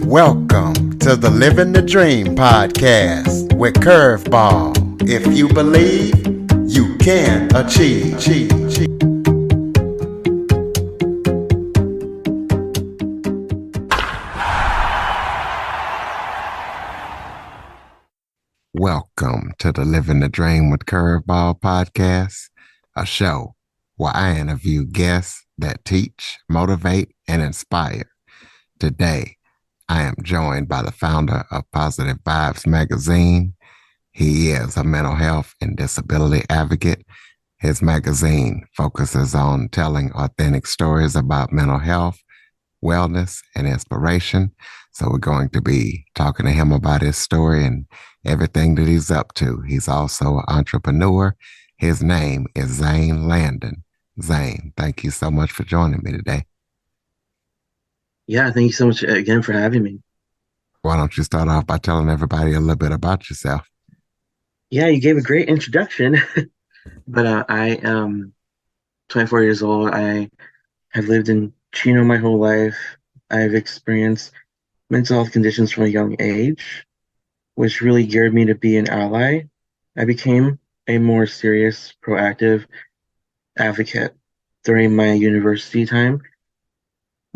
Welcome to the Living the Dream podcast with Curveball. If you believe, you can achieve. Welcome to the Living the Dream with Curveball podcast, a show where I interview guests that teach, motivate, and inspire. Today, I am joined by the founder of Positive Vibes magazine. He is a mental health and disability advocate. His magazine focuses on telling authentic stories about mental health, wellness, and inspiration. So we're going to be talking to him about his story and everything that he's up to. He's also an entrepreneur. His name is Zane Landin. Zane, thank you so much for joining me today. Yeah, thank you so much again for having me. Why don't you start off by telling everybody a little bit about yourself? Yeah, you gave a great introduction, but I am 24 years old. I have lived in Chino my whole life. I've experienced mental health conditions from a young age, which really geared me to be an ally. I became a more serious, proactive advocate during my university time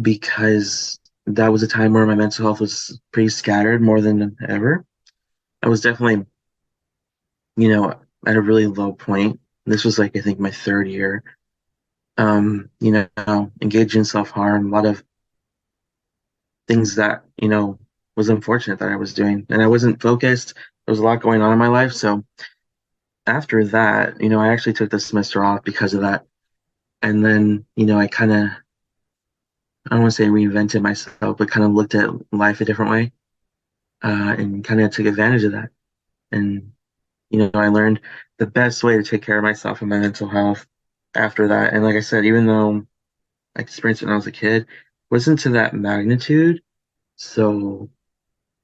because that was a time where my mental health was pretty scattered more than ever. I was definitely at a really low point. This was like, I think, my third year. Engaged in self-harm, a lot of things that, was unfortunate that I was doing. And I wasn't focused. There was a lot going on in my life. So after that, I actually took the semester off because of that. And then, I kind of, I don't want to say reinvented myself, but kind of looked at life a different way, and kind of took advantage of that. And I learned the best way to take care of myself and my mental health after that. And like I said, even though I experienced it when I was a kid, wasn't to that magnitude. So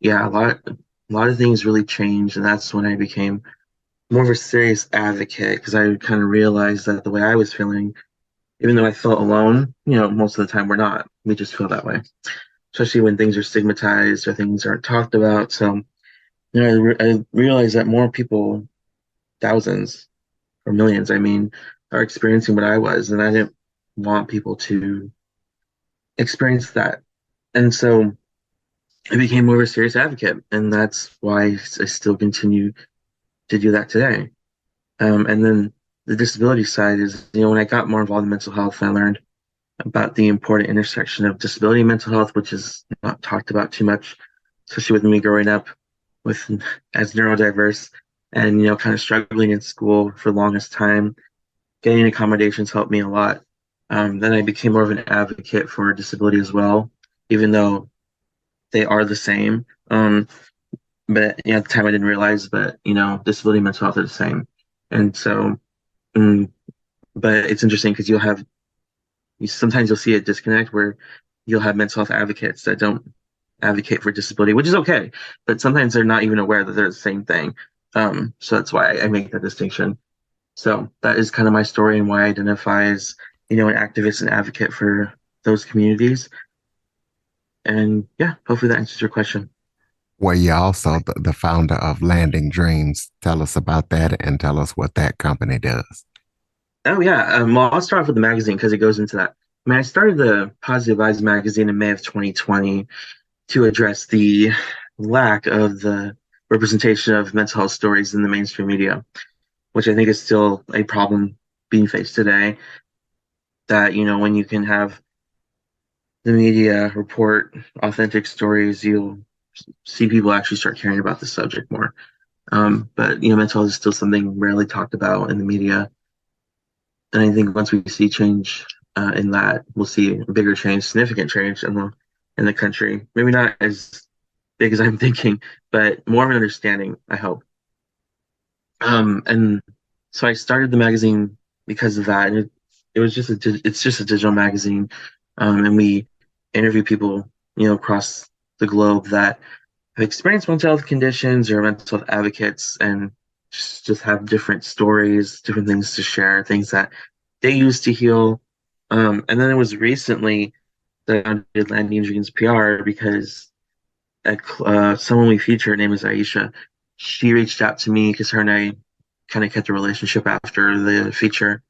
yeah, a lot of things really changed, and that's when I became more of a serious advocate because I kind of realized that the way I was feeling, even though I felt alone, most of the time we're not. We just feel that way, especially when things are stigmatized or things aren't talked about. So, I realized that more people, thousands, or millions, I mean, are experiencing what I was, and I didn't want people to experience that. And so I became more of a serious advocate, and that's why I still continue to do that today. And then the disability side is, when I got more involved in mental health, I learned about the important intersection of disability and mental health, which is not talked about too much, especially with me growing up with as neurodiverse and kind of struggling in school for the longest time. Getting accommodations helped me a lot. Then I became more of an advocate for disability as well, even though they are the same. But at the time I didn't realize that, disability and mental health are the same. And so, mm, but it's interesting because sometimes you'll see a disconnect where you'll have mental health advocates that don't advocate for disability, which is okay, but sometimes they're not even aware that they're the same thing. So that's why I make that distinction. So that is kind of my story and why I identify as, an activist and advocate for those communities. And yeah, hopefully that answers your question. Well, you're also the founder of Landing Dreams. Tell us about that and tell us what that company does. Oh yeah, well, I'll start off with the magazine because it goes into that. I mean, I started the Positive Vibes magazine in May of 2020 to address the lack of the representation of mental health stories in the mainstream media, which I think is still a problem being faced today. That, when you can have the media report authentic stories, you'll see people actually start caring about the subject more. But mental health is still something rarely talked about in the media, and I think once we see change in that, we'll see a bigger change, significant change in the country. Maybe not as big as I'm thinking, but more of an understanding, I hope. And so I started the magazine because of that, and it was it's just a digital magazine, and we interview people, across the globe that have experienced mental health conditions or mental health advocates, and just have different stories, different things to share, things that they used to heal. And then it was recently that I did Landing Dreams PR because someone we featured, her name is Aisha. She reached out to me because her and I kind of kept a relationship after the feature,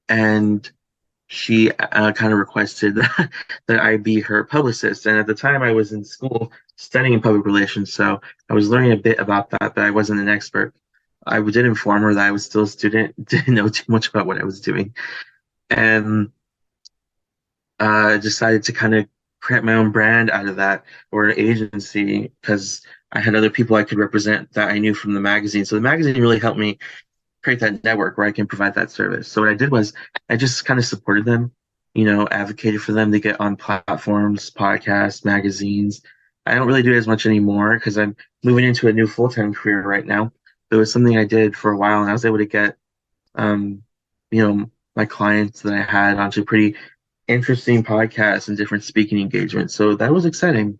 and she kind of requested that I be her publicist. And at the time, I was in school studying public relations, so I was learning a bit about that, but I wasn't an expert. I did inform her that I was still a student, didn't know too much about what I was doing, and decided to kind of create my own brand out of that, or an agency, because I had other people I could represent that I knew from the magazine. So the magazine really helped me create that network where I can provide that service. So what I did was I just kind of supported them, advocated for them to get on platforms, podcasts, magazines. I don't really do it as much anymore because I'm moving into a new full-time career right now. But it was something I did for a while, and I was able to get, um, my clients that I had onto pretty interesting podcasts and different speaking engagements. So that was exciting.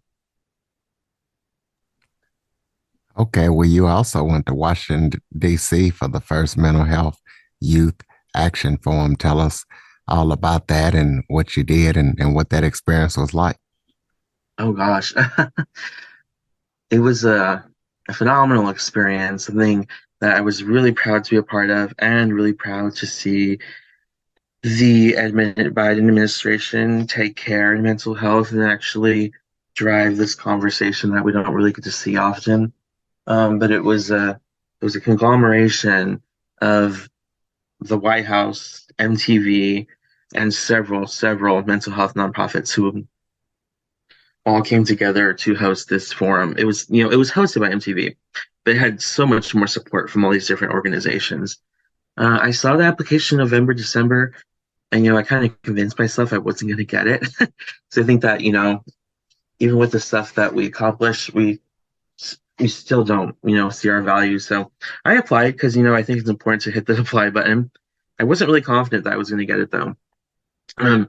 Okay, well, you also went to Washington, D.C. for the first Mental Health Youth Action Forum. Tell us all about that and what you did and what that experience was like. Oh gosh. It was a phenomenal experience, something that I was really proud to be a part of and really proud to see the Biden administration take care in mental health and actually drive this conversation that we don't really get to see often. But it was a conglomeration of the White House, MTV, and several mental health nonprofits who all came together to host this forum. It was hosted by MTV, but it had so much more support from all these different organizations. I saw the application November, December, and I kind of convinced myself I wasn't going to get it. So I think that even with the stuff that we accomplish, we still don't see our value. So I applied because I think it's important to hit the apply button. I wasn't really confident that I was going to get it though. Um,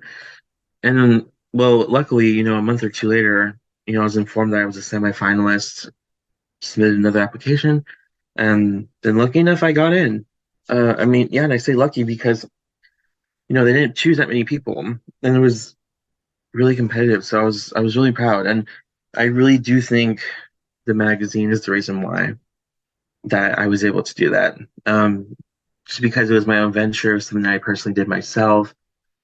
and then, well, luckily, a month or two later, I was informed that I was a semifinalist, submitted another application, and then lucky enough, I got in. I mean, yeah, and I say lucky because they didn't choose that many people, and it was really competitive. So I was really proud, and I really do think the magazine is the reason why that I was able to do that. Just because it was my own venture, something that I personally did myself,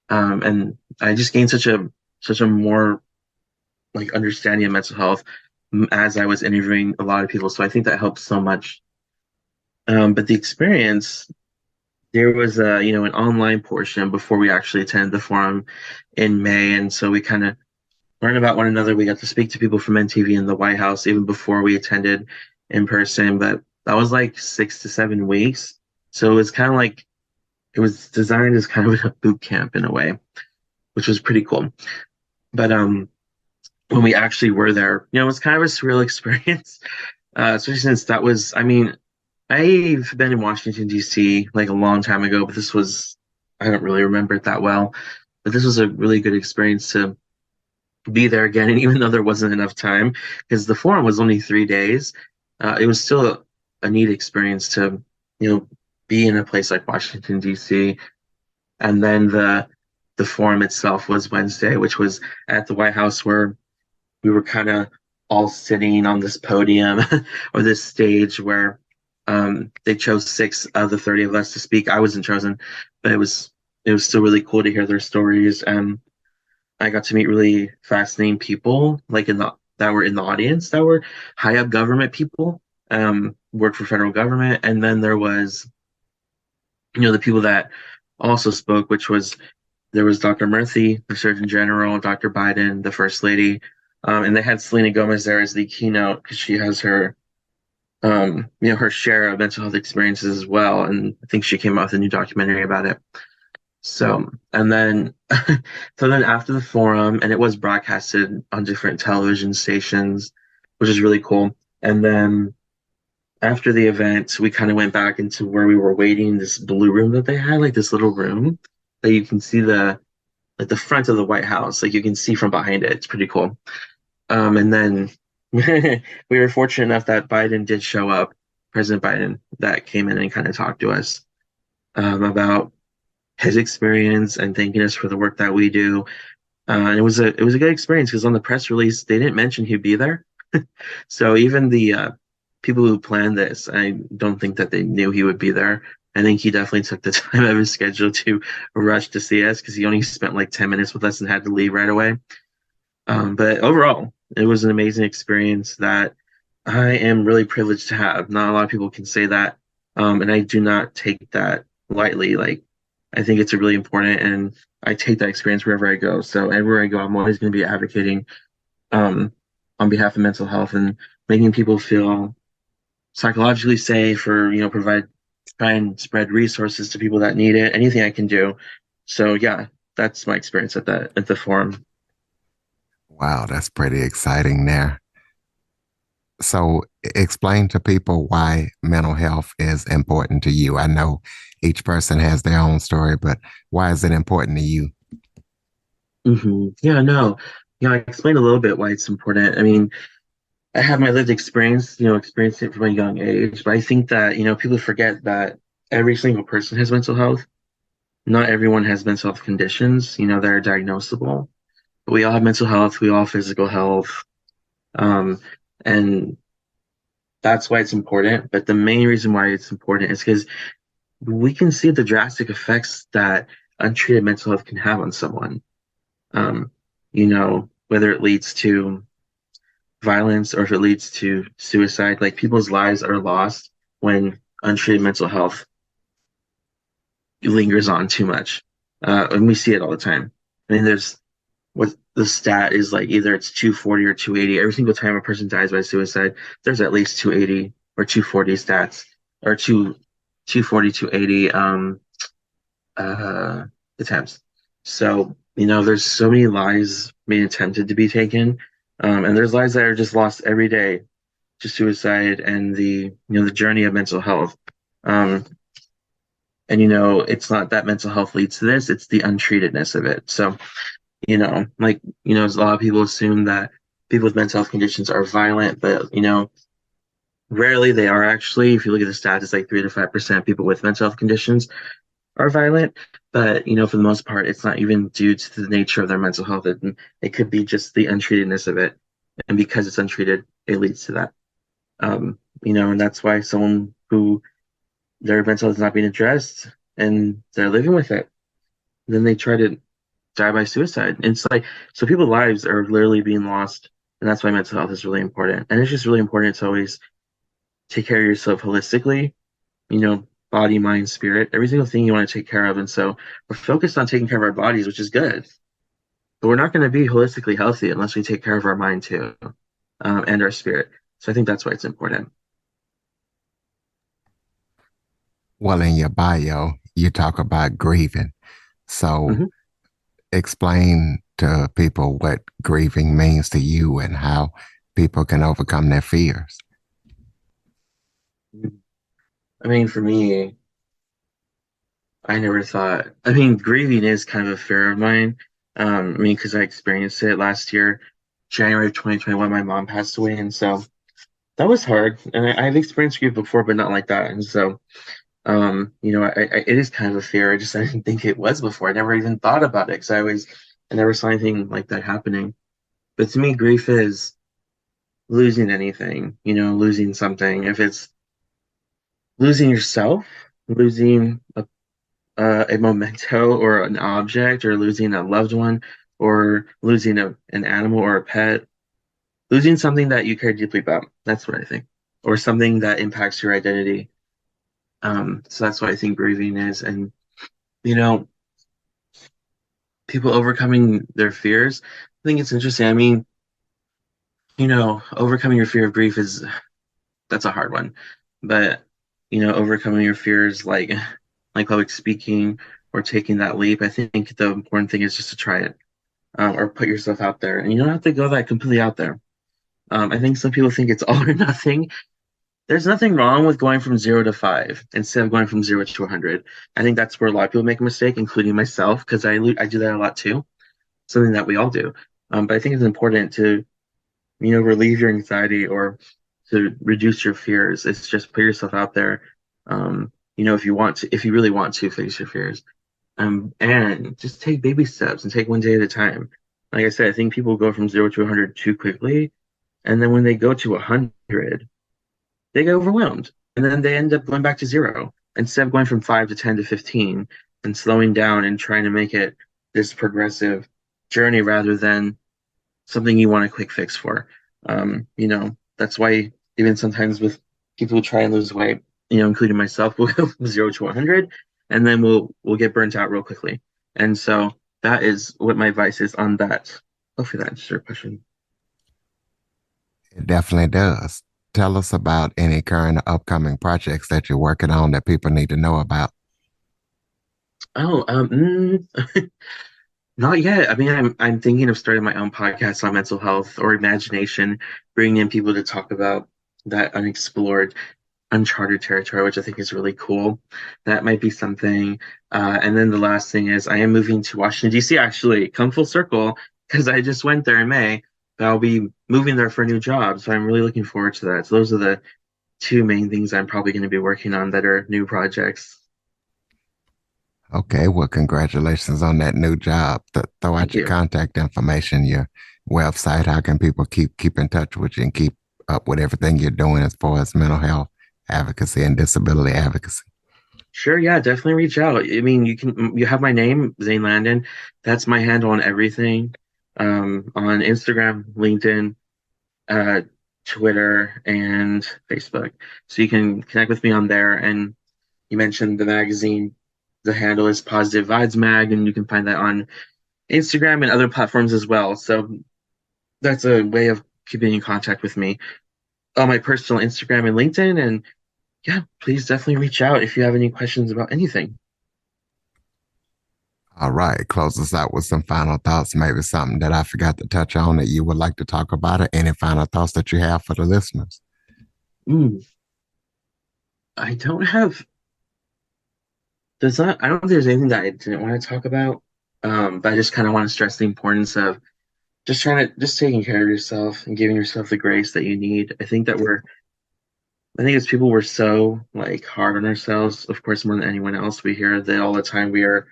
and I just gained such a more like understanding of mental health as I was interviewing a lot of people. So I think that helps so much. But the experience, there was an online portion before we actually attended the forum in May, and so we kind of learned about one another. We got to speak to people from NTV and the White House even before we attended in person. But that was like 6 to 7 weeks, so it was kind of like it was designed as kind of a boot camp in a way, which was pretty cool. But when we actually were there, it was kind of a surreal experience. Especially since that was, I mean, I've been in Washington, D.C. like a long time ago, but I don't really remember it that well. But this was a really good experience to be there again. And even though there wasn't enough time, because the forum was only 3 days, it was still a neat experience to, be in a place like Washington, D.C. And then the forum itself was Wednesday, which was at the White House where we were kind of all sitting on this podium or this stage where they chose 6 of the 30 of us to speak. I wasn't chosen, but it was still really cool to hear their stories. And I got to meet really fascinating people, like that were in the audience, that were high up government people, worked for federal government, and then there was the people that also spoke, which was there was Dr. Murthy, the Surgeon General, Dr. Biden, the First Lady, and they had Selena Gomez there as the keynote because she has her share of mental health experiences as well, and I think she came out with a new documentary about it. So, and then, so then after the forum, and it was broadcasted on different television stations, which is really cool. And then after the event, we kind of went back into where we were waiting, this blue room that they had, like this little room that you can see the front of the White House, like you can see from behind it. It's pretty cool. And then we were fortunate enough that Biden did show up, President Biden, that came in and kind of talked to us about his experience and thanking us for the work that we do. And it was a good experience because on the press release they didn't mention he'd be there, So even the people who planned this, I don't think that they knew he would be there. I think he definitely took the time out of his schedule to rush to see us because he only spent like 10 minutes with us and had to leave right away. But overall, it was an amazing experience that I am really privileged to have. Not a lot of people can say that. And I do not take that lightly. Like, I think it's a really important, and I take that experience wherever I go. So everywhere I go, I'm always going to be advocating um, on behalf of mental health and making people feel psychologically safe or, try and spread resources to people that need it, anything I can do. So yeah, that's my experience at the forum. Wow, that's pretty exciting there. So explain to people why mental health is important to you. I know each person has their own story, but why is it important to you? Yeah, no. I explained a little bit why it's important. I mean, I have my lived experience, experienced it from a young age, but I think that, people forget that every single person has mental health. Not everyone has mental health conditions, that are diagnosable. But we all have mental health, we all have physical health. Um, and that's why it's important. But the main reason why it's important is because we can see the drastic effects that untreated mental health can have on someone. Um, whether it leads to violence or if it leads to suicide, like people's lives are lost when untreated mental health lingers on too much. And we see it all the time. I mean, there's what the stat is like either it's 240 or 280. Every single time a person dies by suicide, there's at least 280 or 240 stats or 240, 280 uh, attempts. So, there's so many lives being attempted to be taken. And there's lives that are just lost every day to suicide and the journey of mental health. Um, and it's not that mental health leads to this, it's the untreatedness of it. So, a lot of people assume that people with mental health conditions are violent, but rarely they are actually. If you look at the stats, it's like 3 to 5% people with mental health conditions are violent. But for the most part, it's not even due to the nature of their mental health. It could be just the untreatedness of it. And because it's untreated, it leads to that. And that's why someone who their mental health is not being addressed and they're living with it, then they try to die by suicide. And it's like, so people's lives are literally being lost. And that's why mental health is really important. And it's just really important to always take care of yourself holistically, body, mind, spirit, every single thing you want to take care of. And so we're focused on taking care of our bodies, which is good. But we're not going to be holistically healthy unless we take care of our mind too, and our spirit. So I think that's why it's important. Well, in your bio, you talk about grieving. So Mhm. explain to people what grieving means to you and how people can overcome their fears. I mean, for me, I never thought, I mean, grieving is kind of a fear of mine. I mean, because I experienced it last year, January of 2021, my mom passed away. And so that was hard. And I've experienced grief before, but not like that. And so, it is kind of a fear. I didn't think it was before. I never even thought about it because I never saw anything like that happening. But to me, grief is losing anything, losing something. If it's losing yourself, losing a memento or an object, or losing a loved one, or losing an animal or a pet, losing something that you care deeply about. That's what I think, or something that impacts your identity. So that's what I think grieving is. And, you know, people overcoming their fears. I think it's interesting. I mean, overcoming your fear of grief that's a hard one. But, overcoming your fears like public speaking or taking that leap, I think the important thing is just to try it, or put yourself out there. And you don't have to go that completely out there. I think some people think it's all or nothing. There's nothing wrong with going from 0 to 5 instead of going from 0 to 100. I think that's where a lot of people make a mistake, including myself, because I do that a lot too. Something that we all do. But I think it's important to, relieve your anxiety or to reduce your fears. It's just put yourself out there. If you really want to face your fears, and just take baby steps and take one day at a time. Like I said, I think people go from 0 to 100 too quickly. And then when they go to 100, they get overwhelmed. And then they end up going back to zero instead of going from 5 to 10 to 15 and slowing down and trying to make it this progressive journey rather than something you want a quick fix for. That's why even sometimes with people who try and lose weight, including myself, we'll go from 0 to 100, and then we'll get burnt out real quickly. And so that is what my advice is on that. Hopefully that answers your question. It definitely does. Tell us about any current or upcoming projects that you're working on that people need to know about. Oh, not yet. I mean, I'm thinking of starting my own podcast on mental health or imagination, bringing in people to talk about that unexplored, uncharted territory, which I think is really cool. That might be something. And then the last thing is I am moving to Washington, D.C. actually, come full circle, because I just went there in May, but I'll be moving there for a new job. So I'm really looking forward to that. So those are the two main things I'm probably going to be working on that are new projects. Okay, well, congratulations on that new job. Throw out Thank your you. contact information, your website. How can people keep in touch with you and keep up with everything you're doing as far as mental health advocacy and disability advocacy? Sure, yeah, definitely reach out. I mean, you have my name, Zane Landin. That's my handle on everything. On Instagram, LinkedIn, uh, Twitter, and Facebook. So you can connect with me on there. And you mentioned the magazine. The handle is Positive Vibes Mag, and you can find that on Instagram and other platforms as well. So that's a way of keeping in contact with me on my personal Instagram and LinkedIn. And yeah, please definitely reach out if you have any questions about anything. All right, close us out with some final thoughts, maybe something that I forgot to touch on that you would like to talk about, or any final thoughts that you have for the listeners. Mm, I don't have I don't think there's anything that I didn't want to talk about. But I just kind of want to stress the importance of just taking care of yourself and giving yourself the grace that you need. I think as people, we're so like hard on ourselves, of course, more than anyone else. We hear that all the time. We are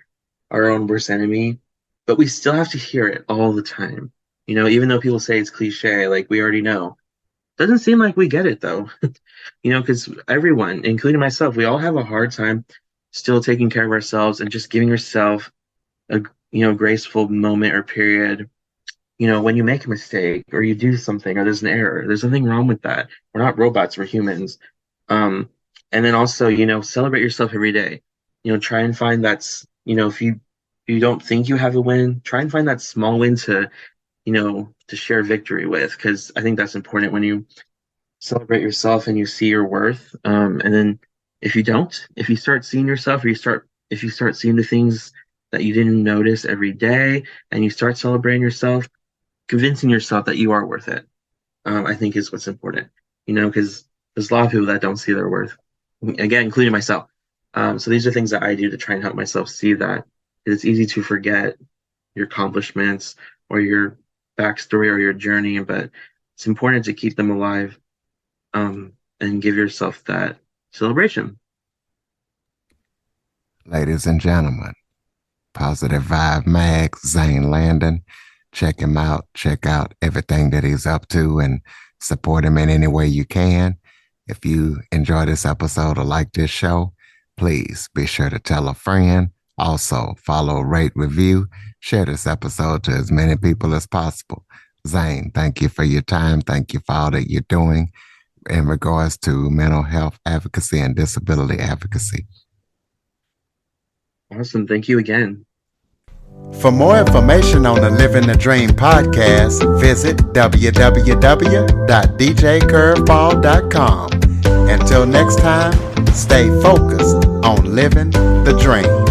our own worst enemy, but we still have to hear it all the time. Even though people say it's cliche, like we already know. Doesn't seem like we get it though. Because everyone, including myself, we all have a hard time still taking care of ourselves and just giving yourself a graceful moment or period. When you make a mistake or you do something or there's an error, there's nothing wrong with that. We're not robots, we're humans. Um, and then also, celebrate yourself every day. Try and find if you don't think you have a win, try and find that small win to share victory with, because I think that's important when you celebrate yourself and you see your worth. And then if you start seeing yourself, or if you start seeing the things that you didn't notice every day, and you start celebrating yourself, convincing yourself that you are worth it, I think is what's important. Because there's a lot of people that don't see their worth, again, including myself. So these are things that I do to try and help myself see that. It's easy to forget your accomplishments or your backstory or your journey, but it's important to keep them alive, and give yourself that celebration. Ladies and gentlemen, Positive Vibe Mag, Zane Landin. Check him out. Check out everything that he's up to and support him in any way you can. If you enjoy this episode or like this show, please be sure to tell a friend. Also, follow, rate, review, share this episode to as many people as possible. Zane, thank you for your time. Thank you for all that you're doing in regards to mental health advocacy and disability advocacy. Awesome. Thank you again. For more information on the Living the Dream podcast, visit www.djcurveball.com. Until next time, stay focused on living the dream.